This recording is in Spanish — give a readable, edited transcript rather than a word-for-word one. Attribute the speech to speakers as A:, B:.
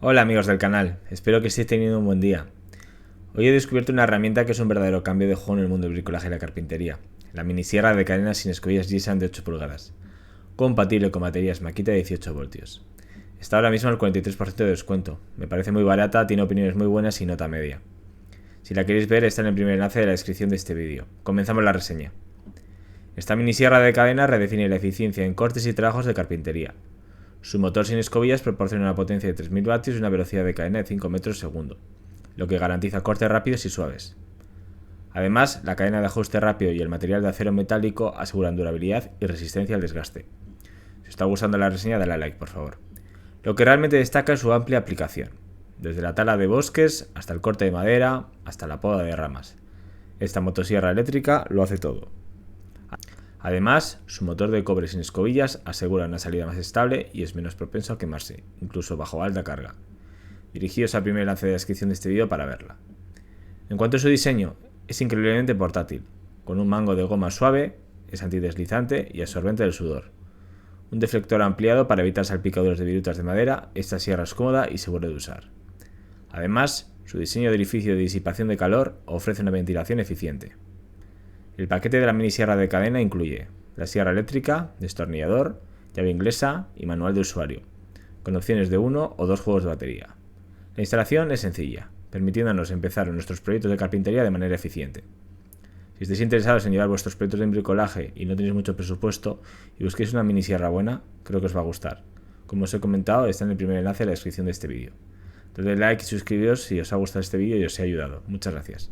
A: Hola amigos del canal, espero que estéis teniendo un buen día. Hoy he descubierto una herramienta que es un verdadero cambio de juego en el mundo del bricolaje y la carpintería. La minisierra de cadena sin escobillas Gisan de 8 pulgadas. Compatible con baterías Makita de 18 voltios. Está ahora mismo al 43% de descuento. Me parece muy barata, tiene opiniones muy buenas y nota media. Si la queréis ver está en el primer enlace de la descripción de este vídeo. Comenzamos la reseña. Esta minisierra de cadena redefine la eficiencia en cortes y trabajos de carpintería. Su motor sin escobillas proporciona una potencia de 3000 vatios y una velocidad de cadena de 5 metros segundo, lo que garantiza cortes rápidos y suaves. Además, la cadena de ajuste rápido y el material de acero metálico aseguran durabilidad y resistencia al desgaste. Si os está gustando la reseña, dale a like, por favor. Lo que realmente destaca es su amplia aplicación, desde la tala de bosques hasta el corte de madera, hasta la poda de ramas. Esta motosierra eléctrica lo hace todo. Además, su motor de cobre sin escobillas asegura una salida más estable y es menos propenso a quemarse, incluso bajo alta carga. Dirigidos al primer enlace de descripción de este vídeo para verla. En cuanto a su diseño, es increíblemente portátil, con un mango de goma suave, es antideslizante y absorbente del sudor. Un deflector ampliado para evitar salpicaduras de virutas de madera, esta sierra es cómoda y segura de usar. Además, su diseño de orificio de disipación de calor ofrece una ventilación eficiente. El paquete de la minisierra de cadena incluye la sierra eléctrica, destornillador, llave inglesa y manual de usuario, con opciones de 1 o 2 juegos de batería. La instalación es sencilla, permitiéndonos empezar nuestros proyectos de carpintería de manera eficiente. Si estáis interesados en llevar vuestros proyectos de bricolaje y no tenéis mucho presupuesto y busquéis una minisierra buena, creo que os va a gustar. Como os he comentado, está en el primer enlace de la descripción de este vídeo. Dadle like y suscribiros si os ha gustado este vídeo y os he ayudado. Muchas gracias.